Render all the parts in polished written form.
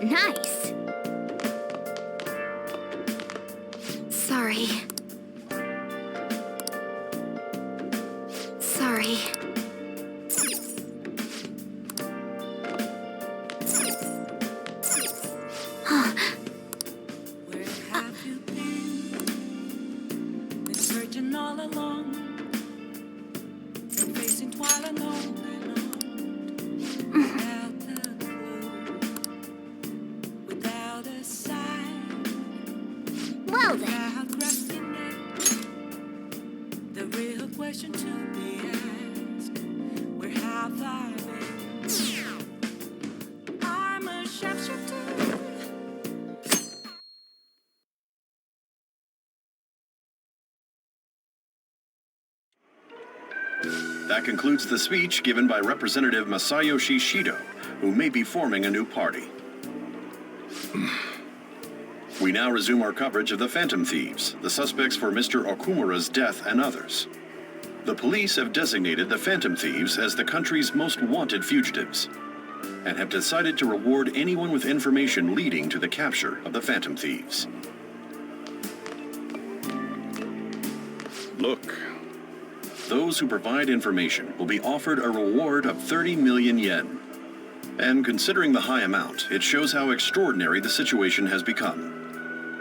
Nice. Sorry. Sorry. Where have you been? Been searching all along, facing twilight all night long, without a clue, without a sign, Well then. without resting it. The real question to be asked: where have I been? I'm a sharpshooter. That concludes the speech given by Representative Masayoshi Shido, who may be forming a new party. We now resume our coverage of the Phantom Thieves, the suspects for Mr. Okumura's death and others. The police have designated the Phantom Thieves as the country's most wanted fugitives, and have decided to reward anyone with information leading to the capture of the Phantom Thieves. Look. Those who provide information will be offered a reward of 30 million yen. And considering the high amount, it shows how extraordinary the situation has become.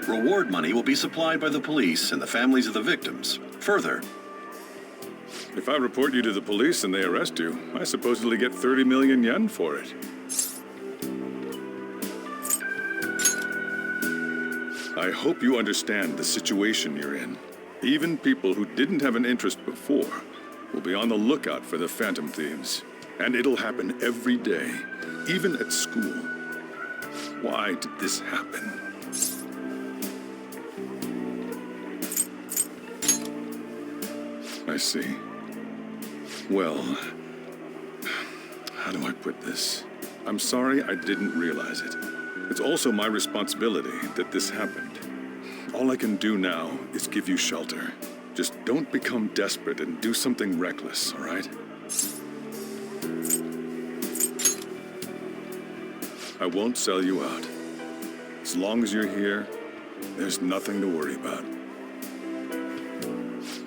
Reward money will be supplied by the police and the families of the victims. Further, If I report you to the police and they arrest you, I supposedly get 30 million yen for it. I hope you understand the situation you're in. Even people who didn't have an interest before will be on the lookout for the Phantom Thieves. And it'll happen every day, even at school. Why did this happen? I see. Well, how do I put this? I'm sorry I didn't realize it. It's also my responsibility that this happened. All I can do now is give you shelter. Just don't become desperate and do something reckless, all right? I won't sell you out. As long as you're here, there's nothing to worry about.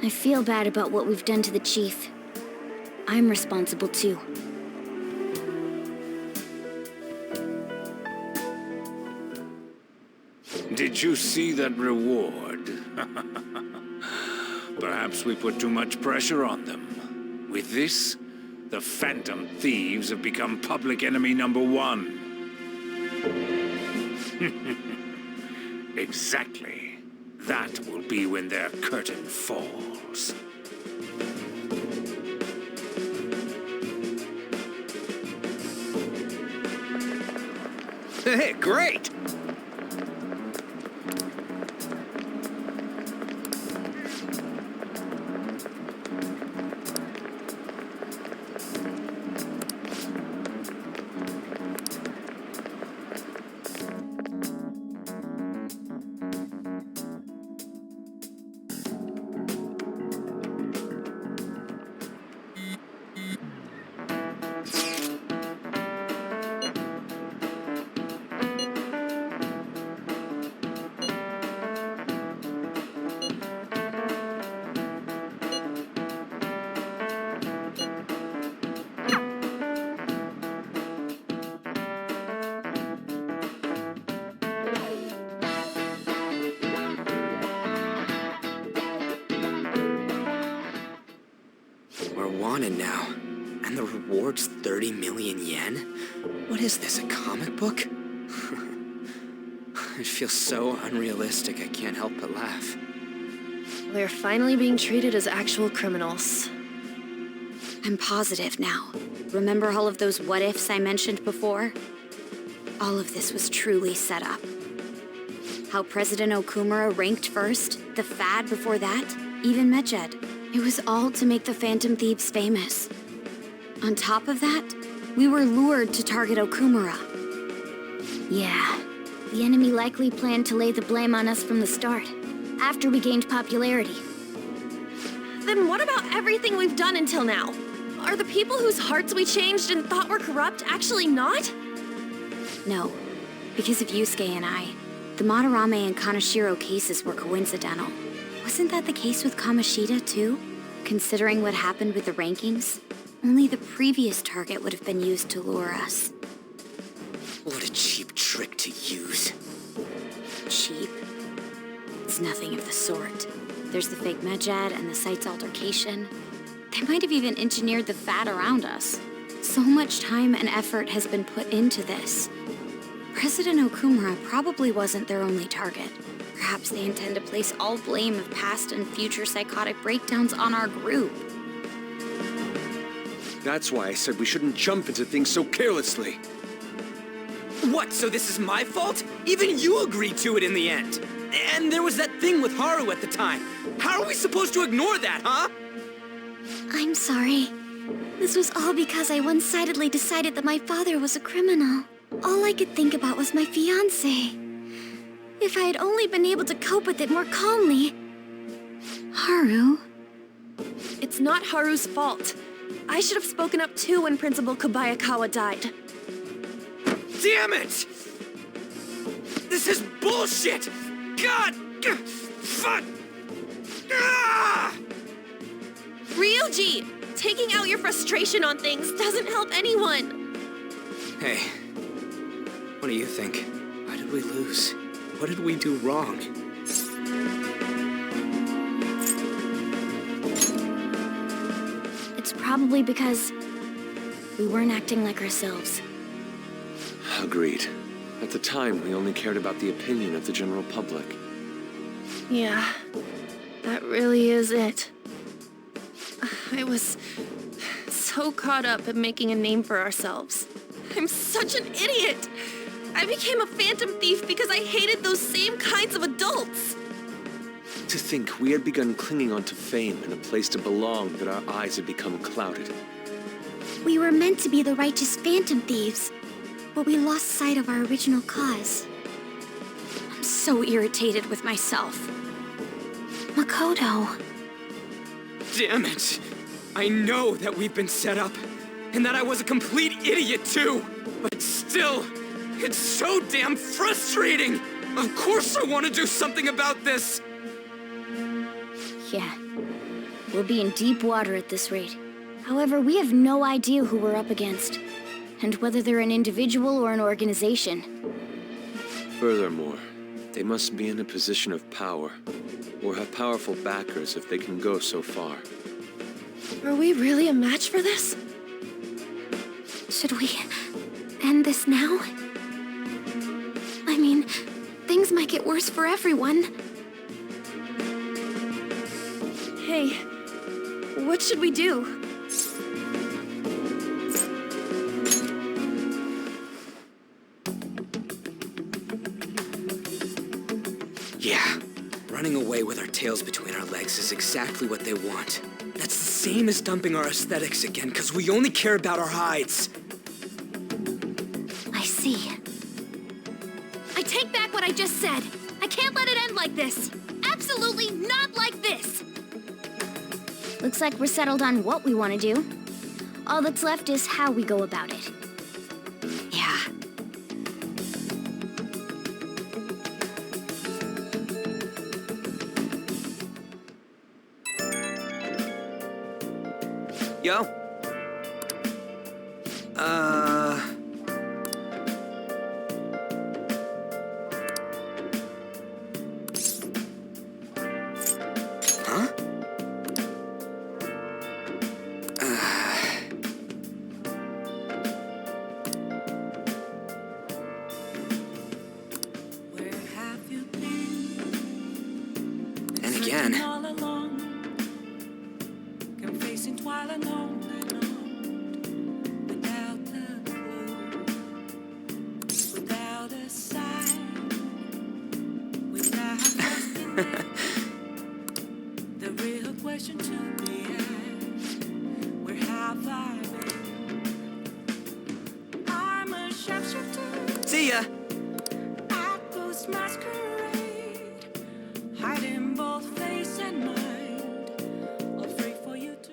I feel bad about what we've done to the chief. I'm responsible too. Did you see that reward? Perhaps we put too much pressure on them. With this, the Phantom Thieves have become public enemy #1. Exactly. That will be when their curtain falls. Hey, great! We're wanted now. And the reward's 30 million yen? What is this, a comic book? It feels so unrealistic I can't help but laugh. We're finally being treated as actual criminals. I'm positive now. Remember all of those what-ifs I mentioned before? All of this was truly set up. How President Okumura ranked first, the Fad before that, even Medjed. It was all to make the Phantom Thieves famous. On top of that, we were lured to target Okumura. Yeah, the enemy likely planned to lay the blame on us from the start, after we gained popularity. Then what about everything we've done until now? Are the people whose hearts we changed and thought were corrupt actually not? No, Because of Yusuke and I, the Madarame and Kaneshiro cases were coincidental. Wasn't that the case with Kamoshida, too? Considering what happened with the rankings, only the previous target would have been used to lure us. What a cheap trick to use. Cheap? It's nothing of the sort. There's the fake medjed and the site's altercation. They might have even engineered the fat around us. So much time and effort has been put into this. President Okumura probably wasn't their only target. Perhaps they intend to place all blame of past and future psychotic breakdowns on our group. That's why I said we shouldn't jump into things so carelessly. What, so this is my fault? Even you agreed to it in the end. And there was that thing with Haru at the time. How are we supposed to ignore that, huh? I'm sorry. This was all because I one-sidedly decided that my father was a criminal. All I could think about was my fiancé. If I had only been able to cope with it more calmly. Haru? It's not Haru's fault. I should have spoken up too when Principal Kobayakawa died. Damn it! This is bullshit! God! Fuck! Ah! Ryuji! Taking out your frustration on things doesn't help anyone. Hey, what do you think? Why did we lose? What did we do wrong? It's probably because we weren't acting like ourselves. Agreed. At the time, we only cared about the opinion of the general public. Yeah, that really is it. I was so caught up in making a name for ourselves. I'm such an idiot! I became a phantom thief because I hated those same kinds of adults! To think we had begun clinging onto fame and a place to belong, that our eyes had become clouded. We were meant to be the righteous phantom thieves, but we lost sight of our original cause. I'm so irritated with myself. Makoto. Damn it! I know that we've been set up, and that I was a complete idiot too! But still, it's so damn frustrating! Of course I want to do something about this! Yeah. We'll be in deep water at this rate. However, we have no idea who we're up against, and whether they're an individual or an organization. Furthermore, they must be in a position of power, or have powerful backers if they can go so far. Are we really a match for this? Should we end this now? I mean, things might get worse for everyone. Hey, what should we do? Yeah, running away with our tails between our legs is exactly what they want. That's the same as dumping our aesthetics again, because we only care about our hides. I see. I take back what I just said. I can't let it end like this. Absolutely not like this. Looks like we're settled on what we want to do. All that's left is how we go about it. Yeah. Yo? Huh? Where have you been? And again. All along, confessing twilight on and on, without a clue, without a sign, without asking the real question to be asked: where have I been? I'm a sharpshooter. See ya! At ghost masquerade, hiding both face and mind, afraid for you to.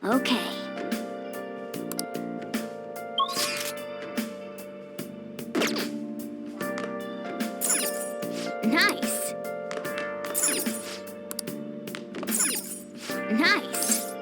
Okay. Nice. Nice.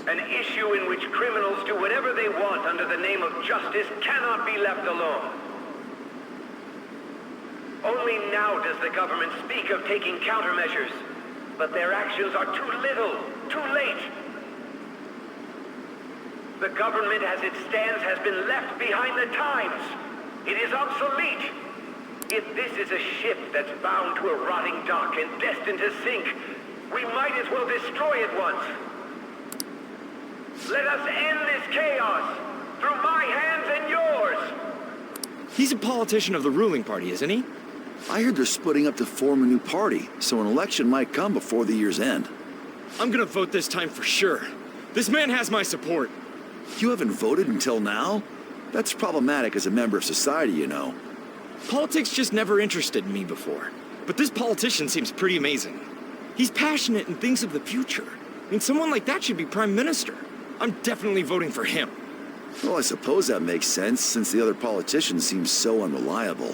An issue in which criminals do whatever they want under the name of justice cannot be left alone. Only now does the government speak of taking countermeasures, but their actions are too little, too late. The government as it stands has been left behind the times. It is obsolete. If this is a ship that's bound to a rotting dock and destined to sink, we might as well destroy it once. Let us end this chaos, through my hands and yours! He's a politician of the ruling party, isn't he? I heard they're splitting up to form a new party, so an election might come before the year's end. I'm gonna vote this time for sure. This man has my support. You haven't voted until now? That's problematic as a member of society, you know. Politics just never interested me before. But this politician seems pretty amazing. He's passionate and thinks of the future. I mean, someone like that should be prime minister. I'm definitely voting for him. Well, I suppose that makes sense, since the other politicians seem so unreliable.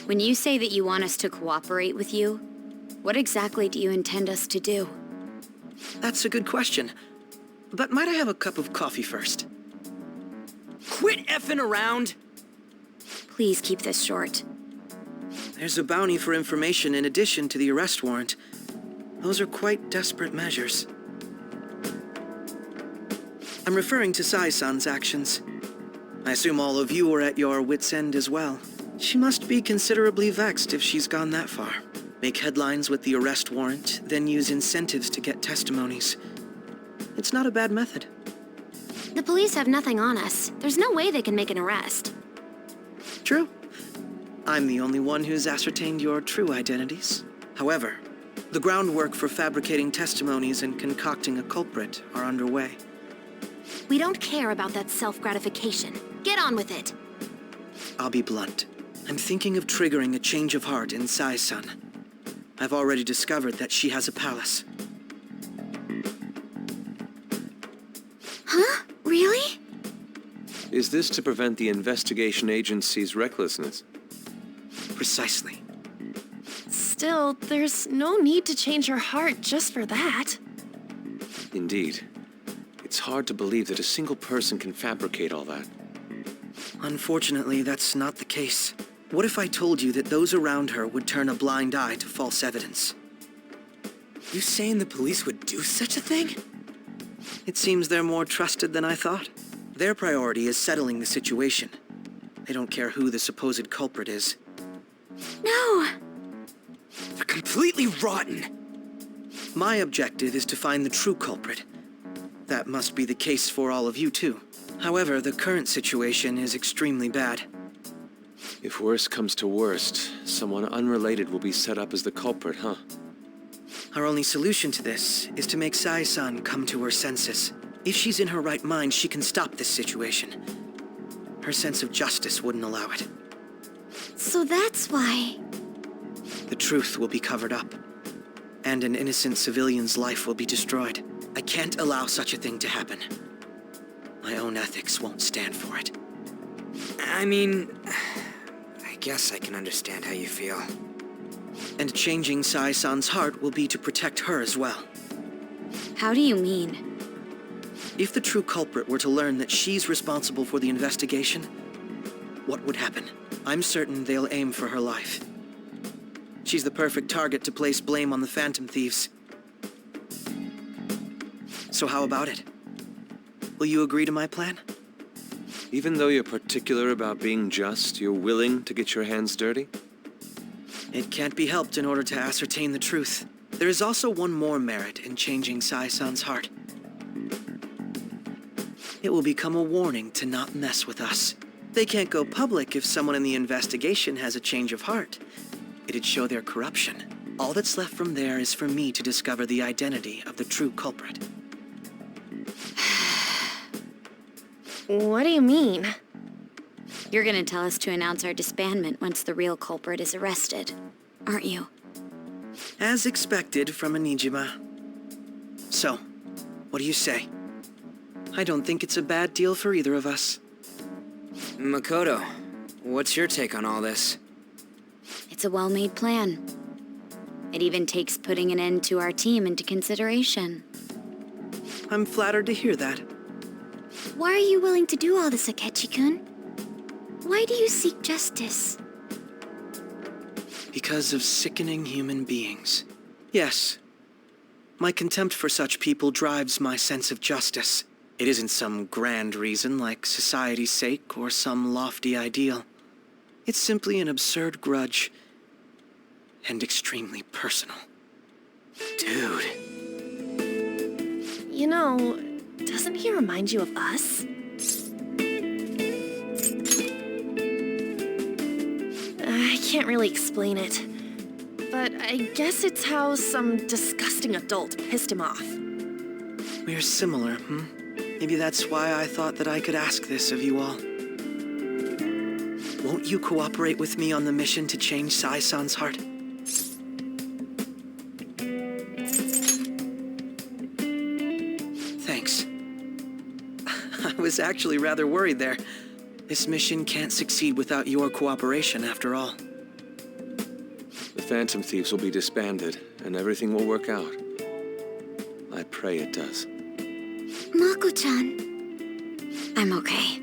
When you say that you want us to cooperate with you, what exactly do you intend us to do? That's a good question. But might I have a cup of coffee first? Quit effing around! Please keep this short. There's a bounty for information in addition to the arrest warrant. Those are quite desperate measures. I'm referring to Sai-san's actions. I assume all of you are at your wits' end as well. She must be considerably vexed if she's gone that far. Make headlines with the arrest warrant, then use incentives to get testimonies. It's not a bad method. The police have nothing on us. There's no way they can make an arrest. True. I'm the only one who's ascertained your true identities. However, the groundwork for fabricating testimonies and concocting a culprit are underway. We don't care about that self-gratification. Get on with it. I'll be blunt. I'm thinking of triggering a change of heart in Sai-san. I've already discovered that she has a palace. Huh? Really? Is this to prevent the investigation agency's recklessness? Precisely. Still, there's no need to change her heart just for that. Indeed. It's hard to believe that a single person can fabricate all that. Unfortunately, that's not the case. What if I told you that those around her would turn a blind eye to false evidence? You saying the police would do such a thing? It seems they're more trusted than I thought. Their priority is settling the situation. They don't care who the supposed culprit is. No! They're completely rotten. My objective is to find the true culprit. That must be the case for all of you, too. However, the current situation is extremely bad. If worst comes to worst, someone unrelated will be set up as the culprit, huh? Our only solution to this is to make Sai-san come to her senses. If she's in her right mind, she can stop this situation. Her sense of justice wouldn't allow it. So that's why... The truth will be covered up, and an innocent civilian's life will be destroyed. I can't allow such a thing to happen. My own ethics won't stand for it. I mean, I guess I can understand how you feel. And changing Sai-san's heart will be to protect her as well. How do you mean? If the true culprit were to learn that she's responsible for the investigation, what would happen? I'm certain they'll aim for her life. She's the perfect target to place blame on the Phantom Thieves. So how about it? Will you agree to my plan? Even though you're particular about being just, you're willing to get your hands dirty? It can't be helped in order to ascertain the truth. There is also one more merit in changing Sai-san's heart. It will become a warning to not mess with us. They can't go public if someone in the investigation has a change of heart. It'd show their corruption. All that's left from there is for me to discover the identity of the true culprit. What do you mean? You're gonna tell us to announce our disbandment once the real culprit is arrested, aren't you? As expected from Onijima. So, what do you say? I don't think it's a bad deal for either of us. Makoto, what's your take on all this? It's a well-made plan. It even takes putting an end to our team into consideration. I'm flattered to hear that. Why are you willing to do all this, Akechi-kun? Why do you seek justice? Because of sickening human beings. Yes. My contempt for such people drives my sense of justice. It isn't some grand reason like society's sake or some lofty ideal. It's simply an absurd grudge. And extremely personal. Dude. You know, doesn't he remind you of us? I can't really explain it, but I guess it's how some disgusting adult pissed him off. We're similar, Maybe that's why I thought that I could ask this of you all. Won't you cooperate with me on the mission to change Sai-san's heart? Thanks. I was actually rather worried there. This mission can't succeed without your cooperation, after all. The Phantom Thieves will be disbanded, and everything will work out. I pray it does. Mako-chan. I'm okay.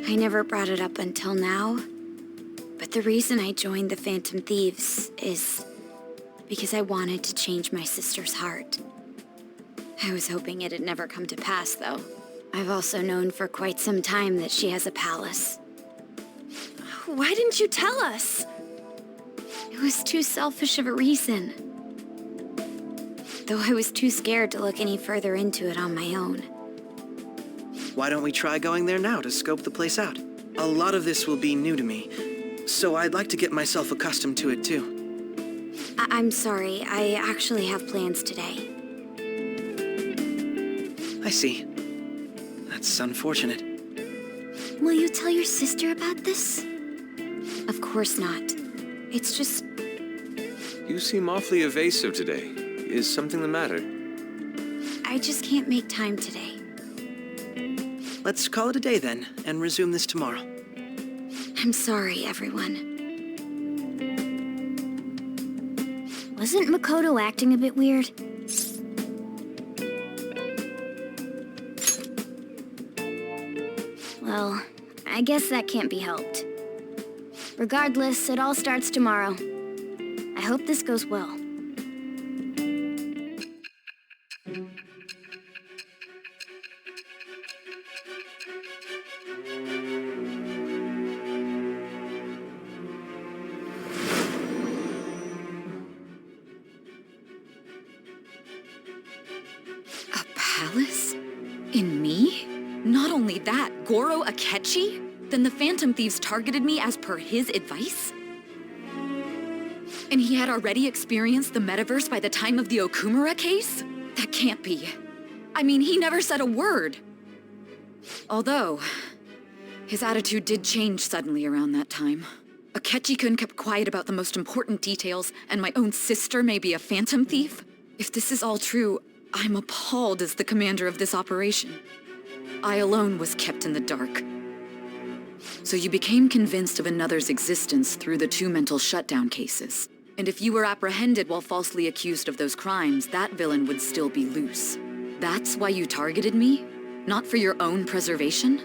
I never brought it up until now, but the reason I joined the Phantom Thieves is because I wanted to change my sister's heart. I was hoping it'd never come to pass, though. I've also known for quite some time that she has a palace. Why didn't you tell us? It was too selfish of a reason. Though I was too scared to look any further into it on my own. Why don't we try going there now to scope the place out? A lot of this will be new to me, so I'd like to get myself accustomed to it too. I'm sorry, I actually have plans today. I see. That's unfortunate. Will you tell your sister about this? Of course not. It's just... You seem awfully evasive today. Is something the matter? I just can't make time today. Let's call it a day then, and resume this tomorrow. I'm sorry, everyone. Wasn't Makoto acting a bit weird? Well, I guess that can't be helped. Regardless, it all starts tomorrow. I hope this goes well. A palace? In me? Not only that, Goro Akechi? Then the Phantom Thieves targeted me as per his advice? And he had already experienced the metaverse by the time of the Okumura case? That can't be. I mean, he never said a word. Although, his attitude did change suddenly around that time. Akechi-kun kept quiet about the most important details, and my own sister may be a Phantom Thief? If this is all true, I'm appalled as the commander of this operation. I alone was kept in the dark. So you became convinced of another's existence through the 2 mental shutdown cases. And if you were apprehended while falsely accused of those crimes, that villain would still be loose. That's why you targeted me? Not for your own preservation?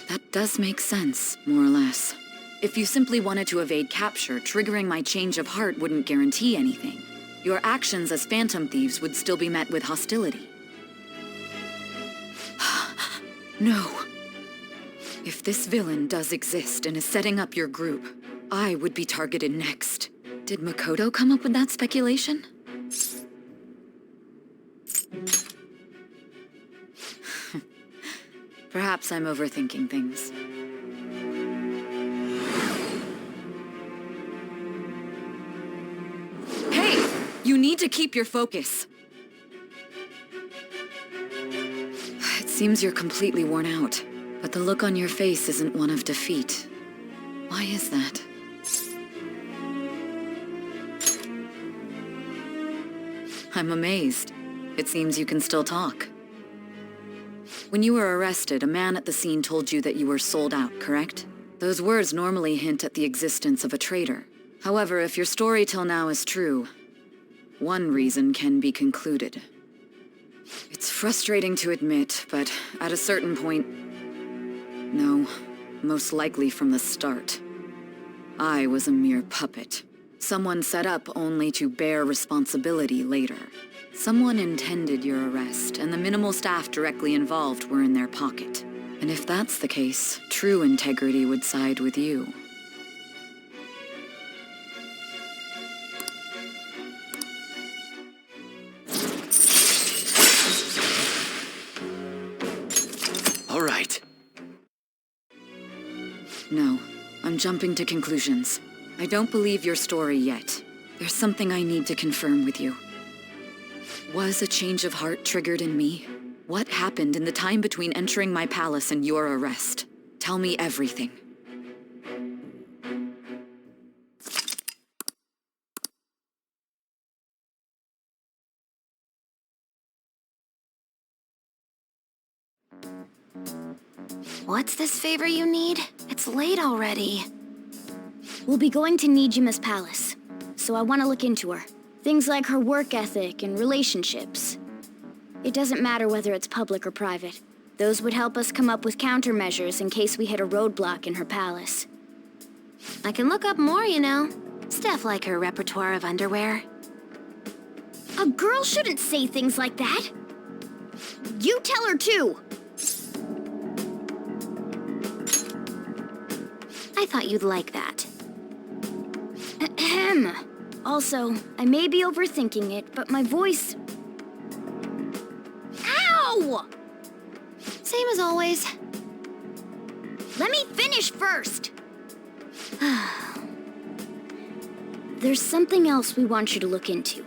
That does make sense, more or less. If you simply wanted to evade capture, triggering my change of heart wouldn't guarantee anything. Your actions as Phantom Thieves would still be met with hostility. No. If this villain does exist and is setting up your group, I would be targeted next. Did Makoto come up with that speculation? Perhaps I'm overthinking things. Hey! You need to keep your focus. It seems you're completely worn out, but the look on your face isn't one of defeat. Why is that? I'm amazed. It seems you can still talk. When you were arrested, a man at the scene told you that you were sold out, correct? Those words normally hint at the existence of a traitor. However, if your story till now is true, one reason can be concluded. It's frustrating to admit, but at a certain point... No, most likely from the start. I was a mere puppet. Someone set up only to bear responsibility later. Someone intended your arrest, and the minimal staff directly involved were in their pocket. And if that's the case, true integrity would side with you. All right. No, I'm jumping to conclusions. I don't believe your story yet. There's something I need to confirm with you. Was a change of heart triggered in me? What happened in the time between entering my palace and your arrest? Tell me everything. What's this favor you need? It's late already. We'll be going to Nijima's palace, so I want to look into her. Things like her work ethic and relationships. It doesn't matter whether it's public or private. Those would help us come up with countermeasures in case we hit a roadblock in her palace. I can look up more, you know. Stuff like her repertoire of underwear. A girl shouldn't say things like that. You tell her too. I thought you'd like that. Ahem. Also, I may be overthinking it, but my voice... Ow! Same as always. Let me finish first. There's something else we want you to look into.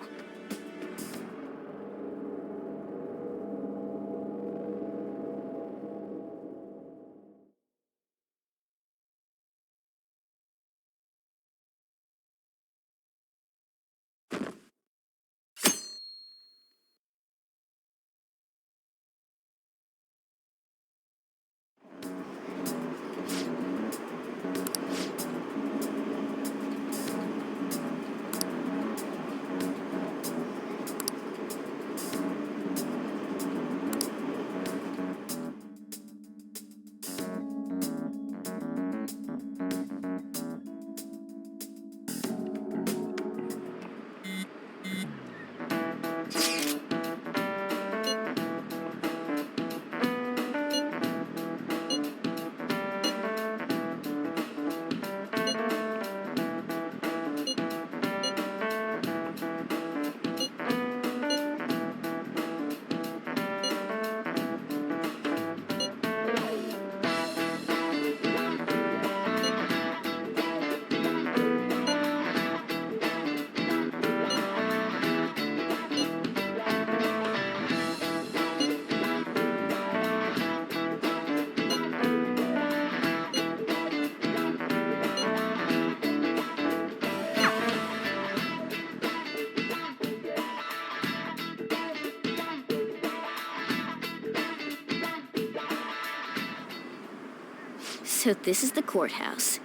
So this is the courthouse.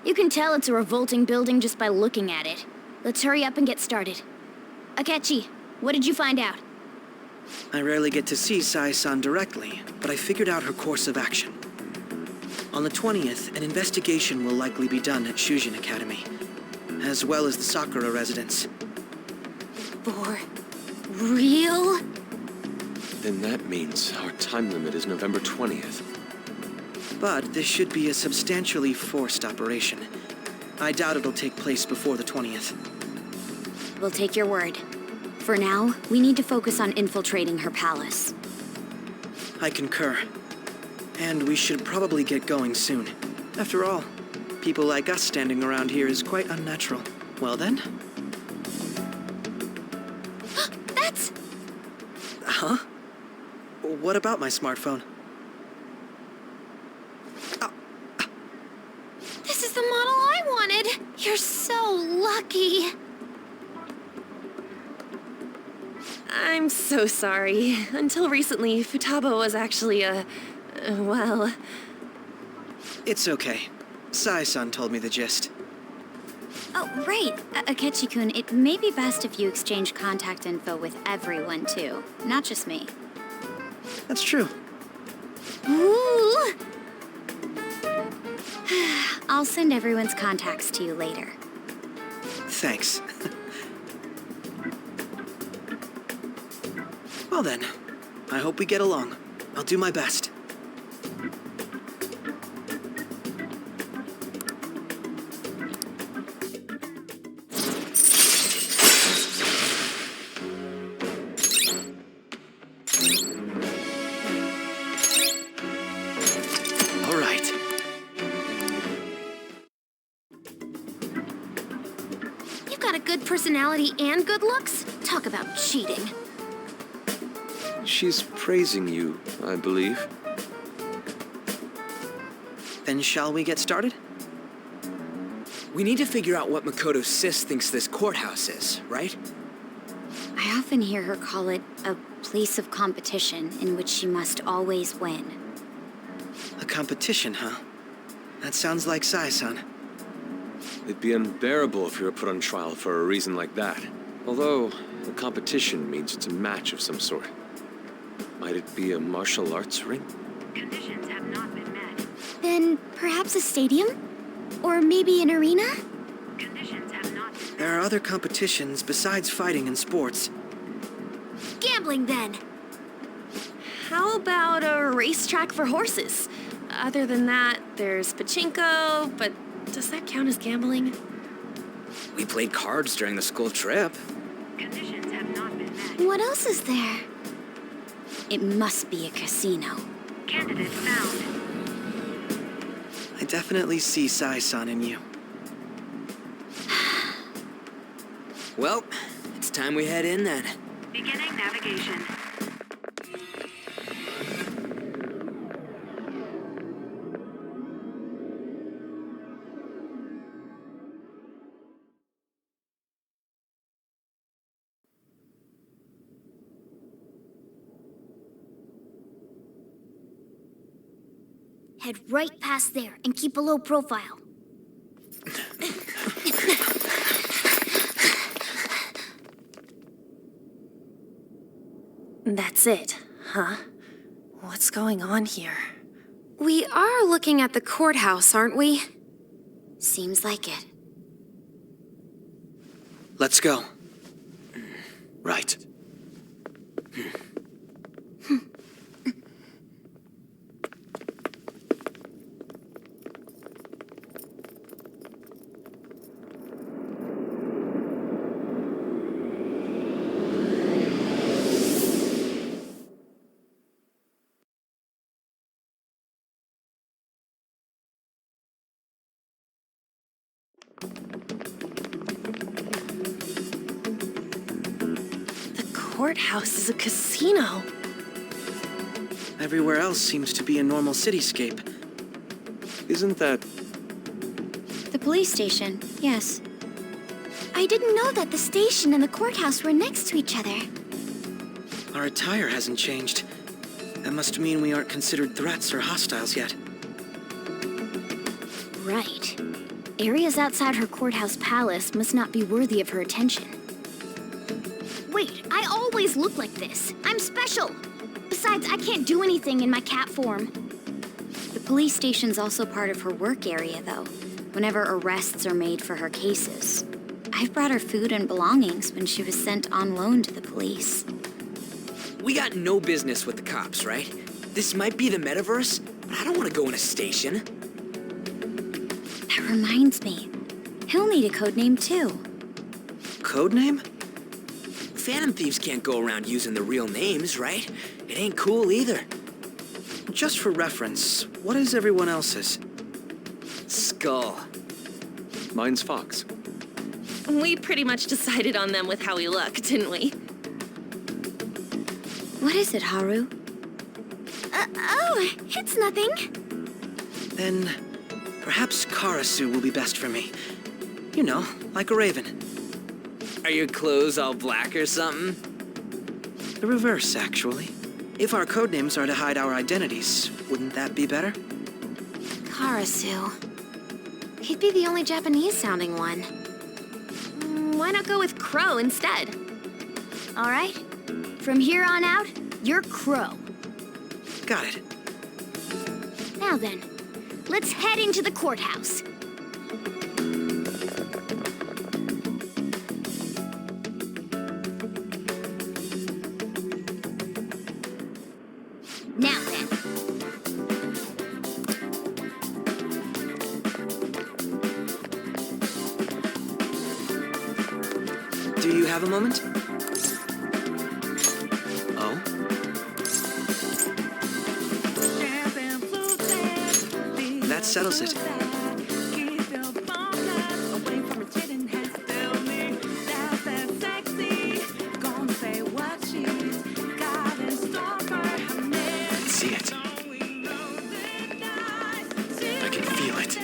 You can tell it's a revolting building just by looking at it. Let's hurry up and get started. Akechi, what did you find out? I rarely get to see Sai-san directly, but I figured out her course of action. On the 20th, an investigation will likely be done at Shujin Academy, as well as the Sakura residence. For real? Then that means our time limit is November 20th. But this should be a substantially forced operation. I doubt it'll take place before the 20th. We'll take your word. For now, we need to focus on infiltrating her palace. I concur. And we should probably get going soon. After all, people like us standing around here is quite unnatural. Well then? That's... Huh? What about my smartphone? This is the model I wanted! You're so lucky! I'm so sorry. Until recently, Futaba was actually well... It's okay. Sai-san told me the gist. Oh, right. Akechi-kun, it may be best if you exchange contact info with everyone, too. Not just me. That's true. Ooh! I'll send everyone's contacts to you later. Thanks. Well then, I hope we get along. I'll do my best. All right. You've got a good personality and good looks? Talk about cheating. She's praising you, I believe. Then shall we get started? We need to figure out what Makoto's sis thinks this courthouse is, right? I often hear her call it a place of competition in which she must always win. A competition, huh? That sounds like Sai-san. It'd be unbearable if you were put on trial for a reason like that. Although, a competition means it's a match of some sort. Might it be a martial arts ring? Conditions have not been met. Then perhaps a stadium? Or maybe an arena? Conditions have not been met. There are other competitions besides fighting and sports. Gambling, then. How about a racetrack for horses? Other than that, there's pachinko, but does that count as gambling? We played cards during the school trip. Conditions have not been met. What else is there? It must be a casino. Candidate found. I definitely see Sai-san in you. Well, it's time we head in then. Beginning navigation. Head right past there and keep a low profile. That's it, huh? What's going on here? We are looking at the courthouse, aren't we? Seems like it. Let's go. Right. The courthouse is a casino. Everywhere else seems to be a normal cityscape. Isn't that... The police station, yes. I didn't know that the station and the courthouse were next to each other. Our attire hasn't changed. That must mean we aren't considered threats or hostiles yet. Right. Areas outside her courthouse palace must not be worthy of her attention. Wait, I always look like this. I'm special. Besides, I can't do anything in my cat form. The police station's also part of her work area, though, whenever arrests are made for her cases. I've brought her food and belongings when she was sent on loan to the police. We got no business with the cops, right? This might be the metaverse, but I don't want to go in a station. That reminds me. He'll need a code name, too. Codename? Phantom Thieves can't go around using the real names, right? It ain't cool either. Just for reference, what is everyone else's? Skull. Mine's Fox. We pretty much decided on them with how we look, didn't we? What is it, Haru? Oh, it's nothing. Then perhaps Karasu will be best for me. You know, like a raven. Are your clothes all black or something? The reverse, actually. If our codenames are to hide our identities, wouldn't that be better? Karasu. He'd be the only Japanese-sounding one. Why not go with Crow instead? All right. From here on out, you're Crow. Got it. Now then, let's head into the courthouse. Now then. Do you have a moment? Oh? That settles it. See it. I can feel it.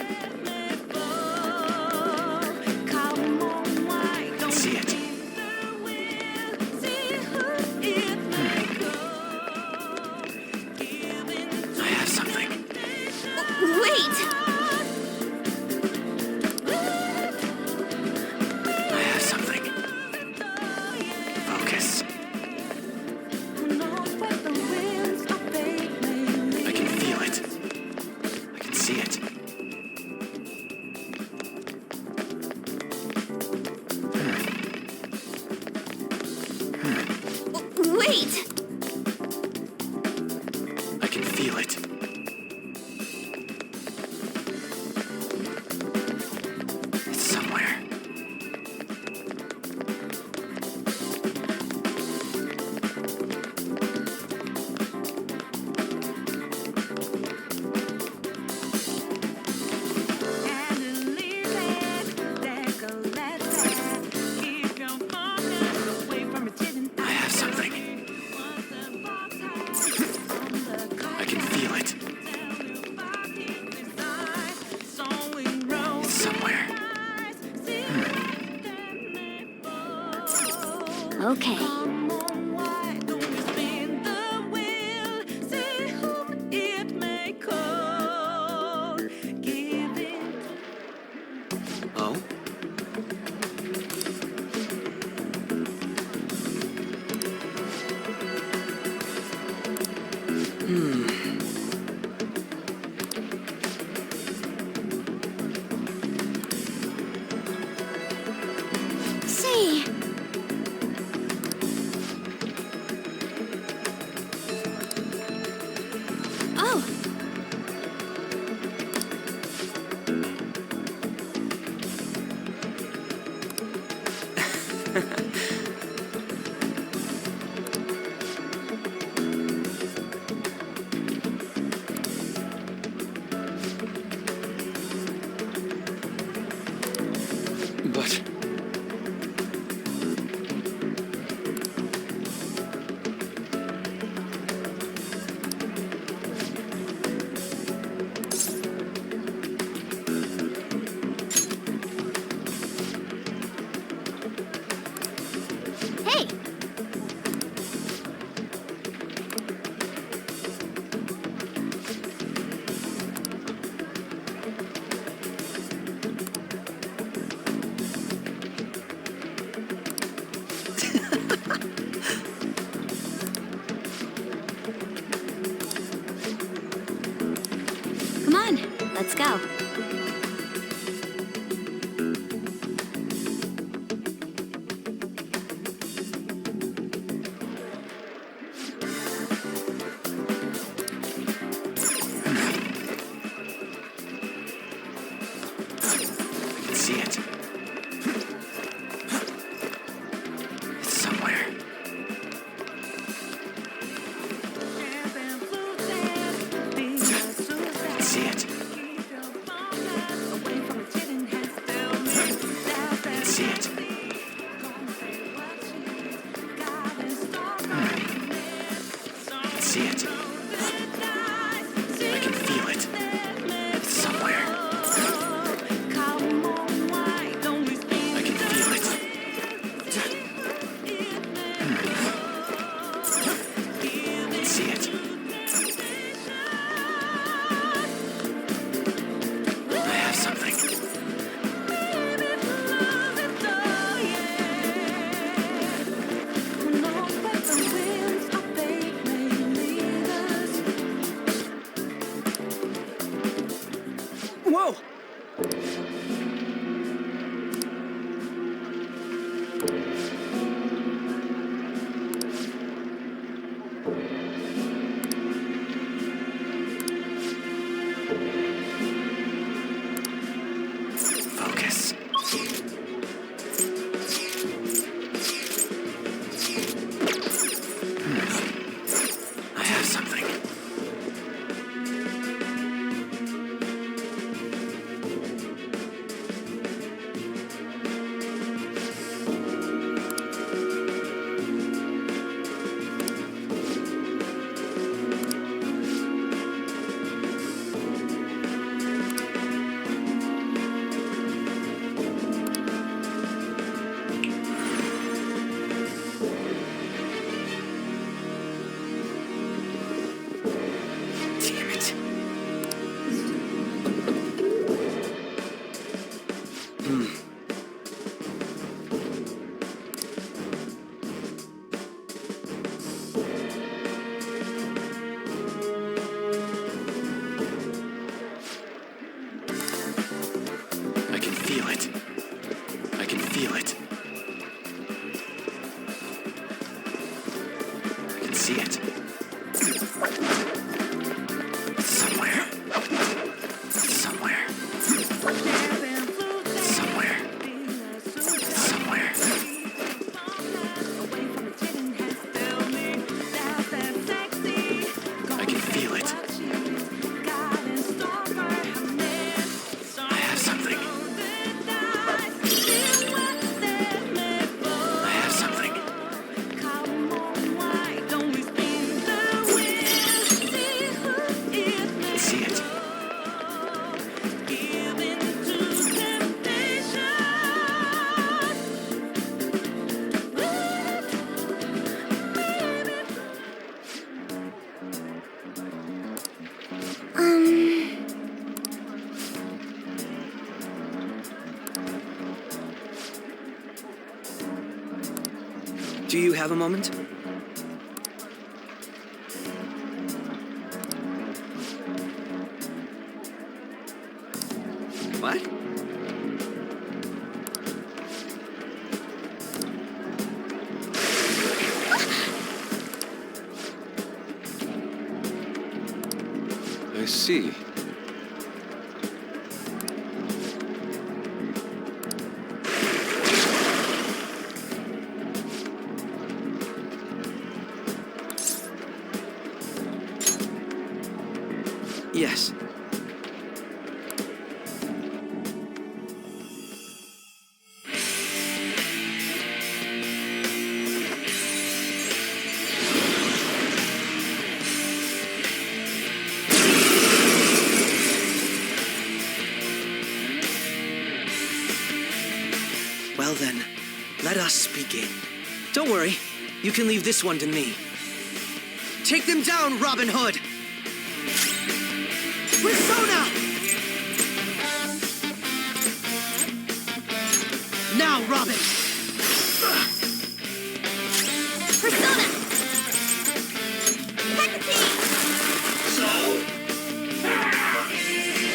See it. I have something. Wait! I have something. Focus. I can feel it. I can see it. Wait! I can feel it. It's somewhere. I have something. I can feel it. It's somewhere. Okay. Oh? Say, oh, But hey, Come on, let's go. I can see it. It's somewhere. I can feel it. I can feel it. I can see it. It's somewhere. It's somewhere. It's somewhere. It's somewhere. I can feel it. I have something. I have something. I see it. Do you have a moment? What? I see. Yes. Well then, let us begin. Don't worry, you can leave this one to me. Take them down, Robin Hood! Persona! Now, Robin! Persona! Hecate!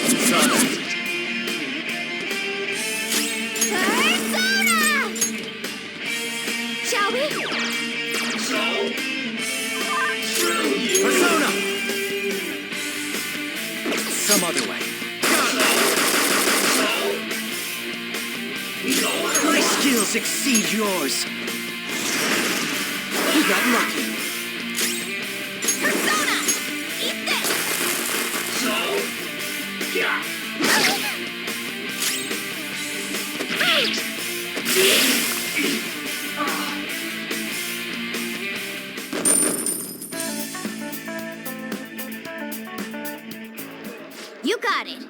Persona! Shall we? Persona! Some other way. My skills exceed yours. You got lucky. Persona! Eat this! You got it.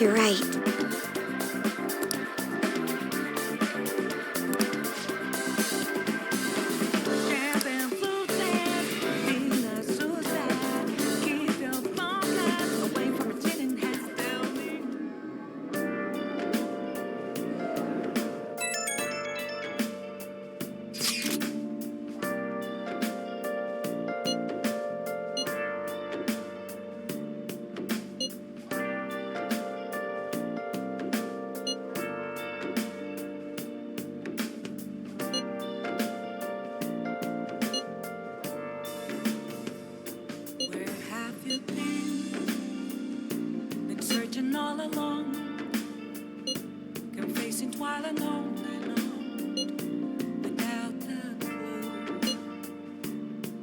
You're right. All along, confessing while alone and on, without a clue,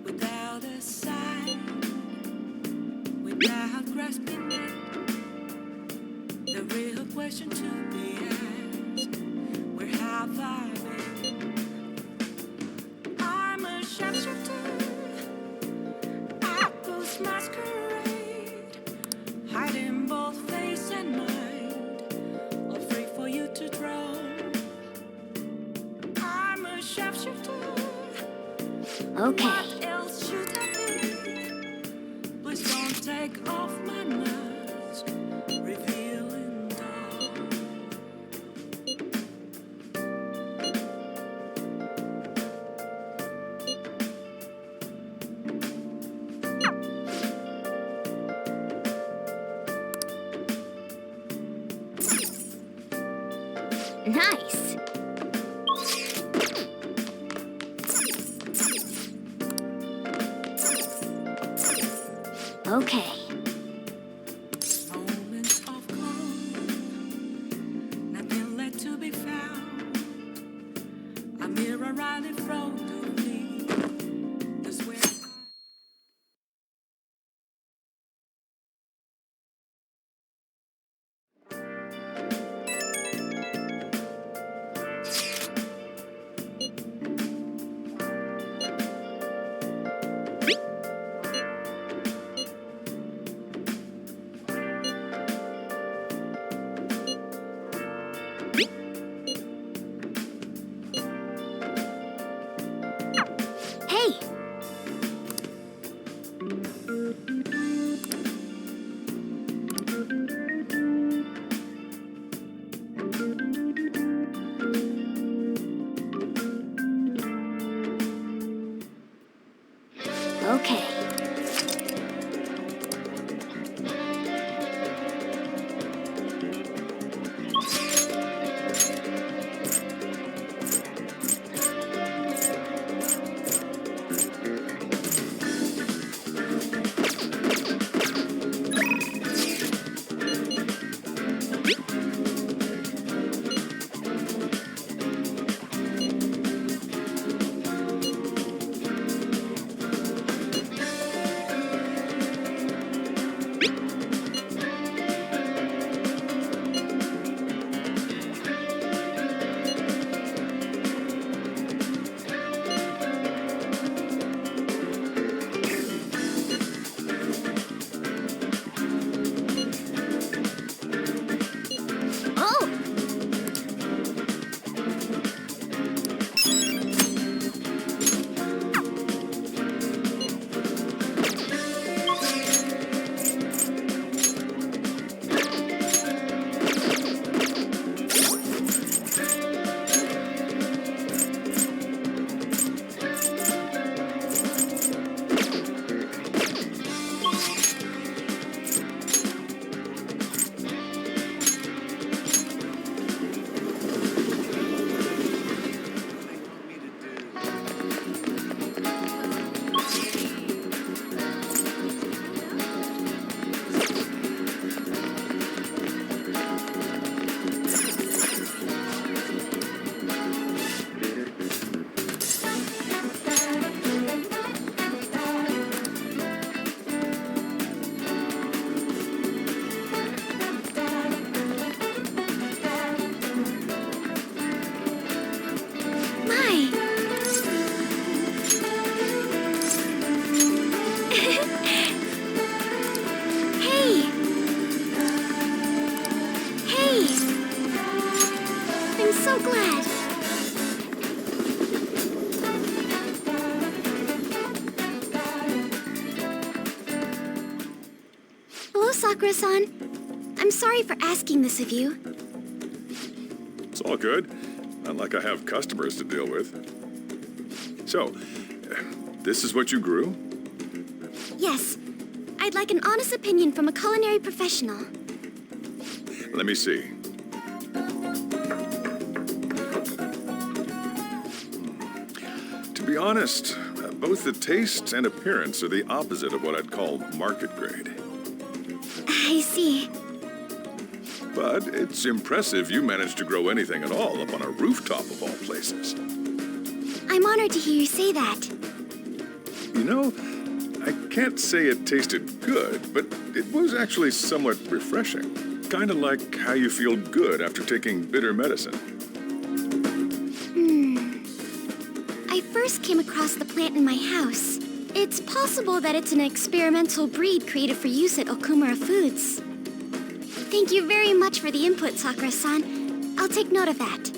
without a sign, without grasping it. The real question to be asked: where have I been? I'm a sharpshooter at those masquerade, hiding both face and mind, all free for you to draw. I'm a sharpshooter. Okay. What else should I be? take off my mask, revealing dark. Nice. Okay. Moments of calm, nothing left to be found. A mirror right in front of me. That's where Hey! Okay. Oh! Hey! Hey! I'm so glad. Hello, Sakura-san. I'm sorry for asking this of you. It's all good. Not like I have customers to deal with. So, this is what you grew? Yes. I'd like an honest opinion from a culinary professional. Let me see. To be honest, both the taste and appearance are the opposite of what I'd call market grade. I see. But it's impressive you managed to grow anything at all up on a rooftop of all places. I'm honored to hear you say that. You know, I can't say it tasted good, but it was actually somewhat refreshing. Kind of like how you feel good after taking bitter medicine. I first came across the plant in my house. It's possible that it's an experimental breed created for use at Okumura Foods. Thank you very much for the input, Sakura-san. I'll take note of that.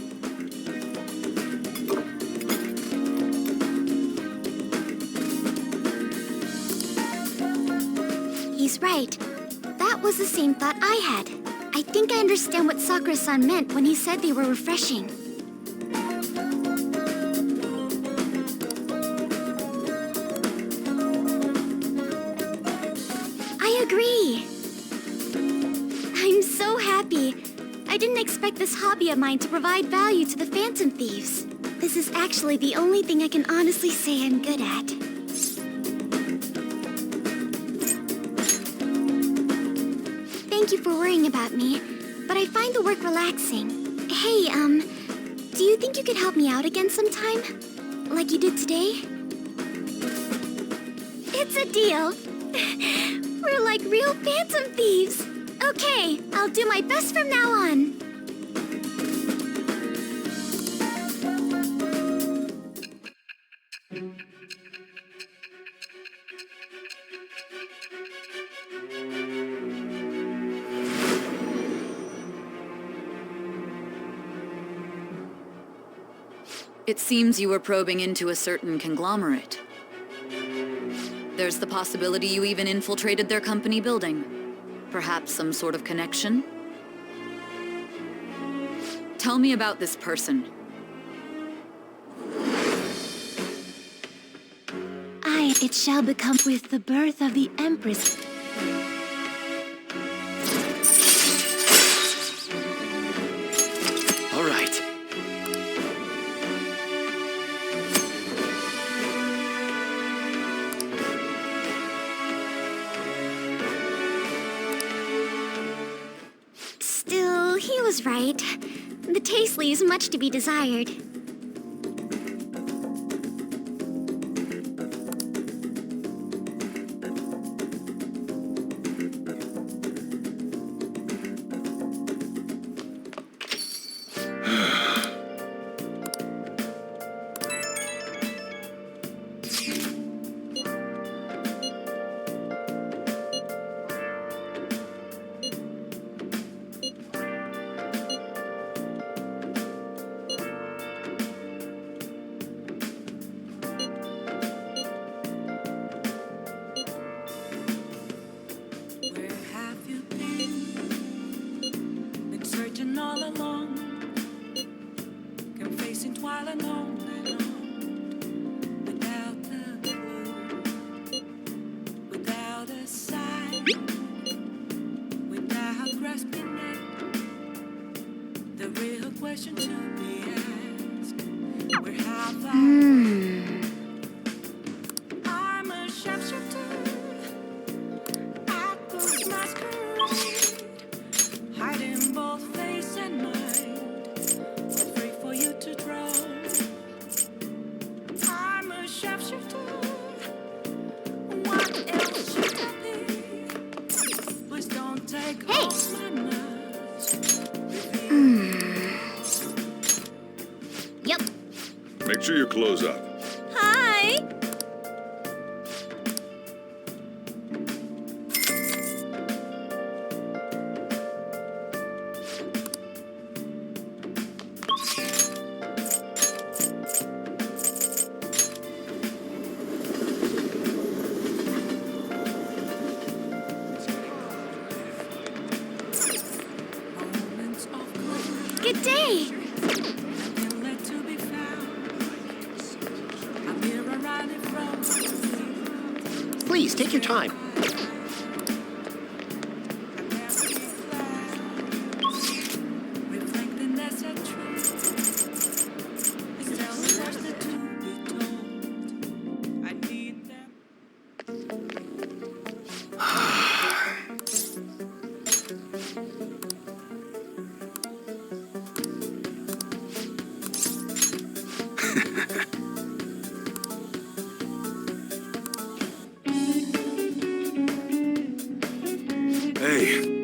He's was right. That was the same thought I had. I think I understand what Sakura-san meant when he said they were refreshing. I agree. I'm so happy. I didn't expect this hobby of mine to provide value to the Phantom Thieves. This is actually the only thing I can honestly say I'm good at. Thank you for worrying about me, but I find the work relaxing. Hey, do you think you could help me out again sometime? Like you did today? It's a deal. We're like real Phantom Thieves. Okay, I'll do my best from now on. It seems you were probing into a certain conglomerate. There's the possibility you even infiltrated their company building. Perhaps some sort of connection? Tell me about this person. It shall become with the birth of the Empress. All right. Still, he was right. The taste leaves much to be desired. Make sure your clothes up. Hi! Good day! Please, take your time. Hey.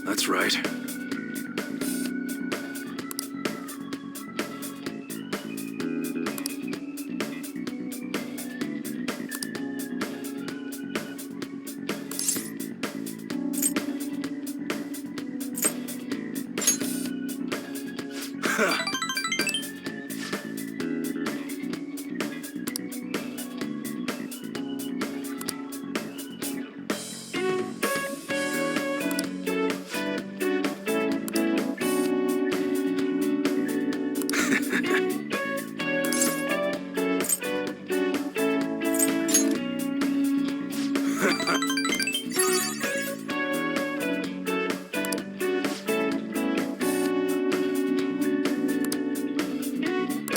That's right.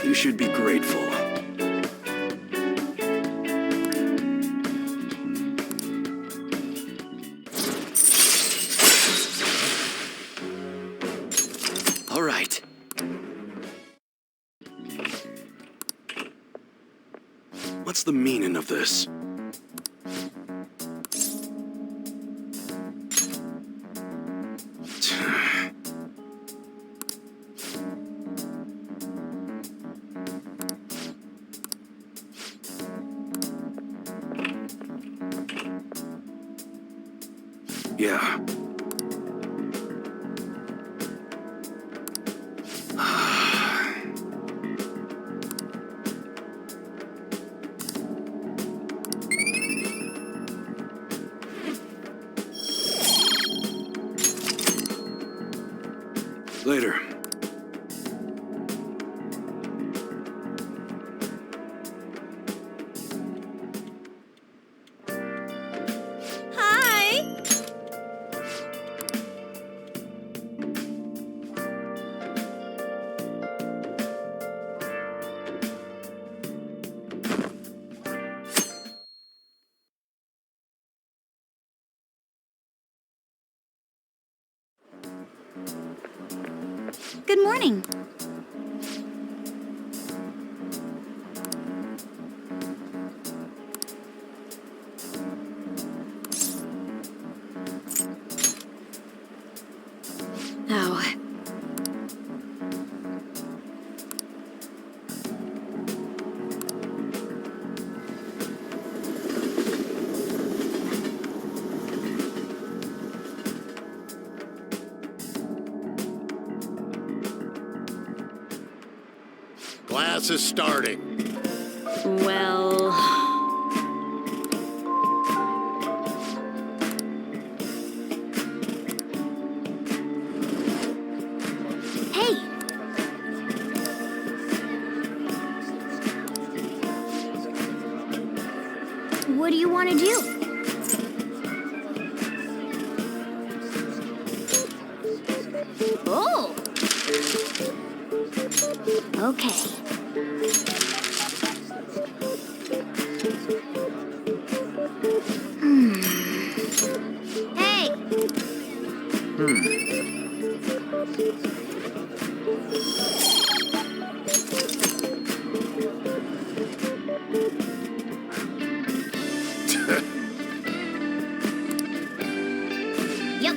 You should be grateful. All right. What's the meaning of this? Yeah. Later. Hi! Good morning. Oh. Class is starting. Well... Hey! What do you want to do? Oh! Okay. Hey! Yep.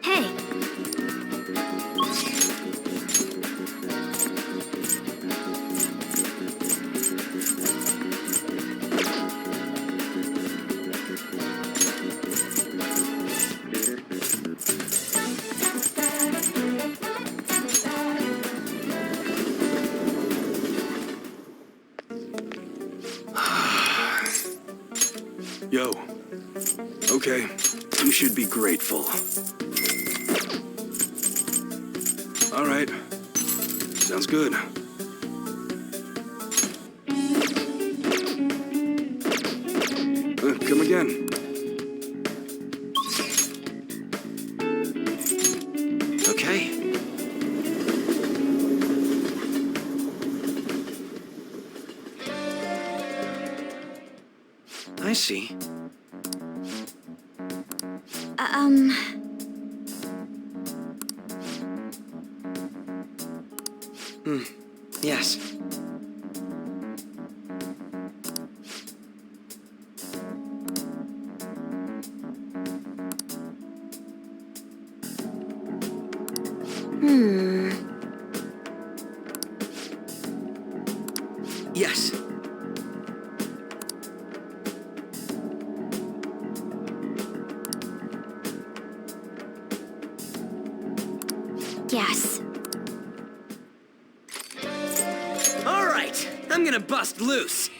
Hey! Yo. Okay. You should be grateful. All right. Sounds good. Come again. Okay. I see. Yes. Yes. Yes. All right, I'm gonna bust loose.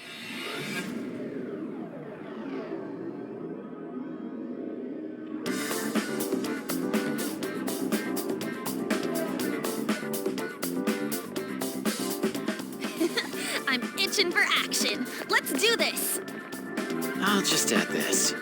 I'm itching for action. Let's do this. I'll just add this.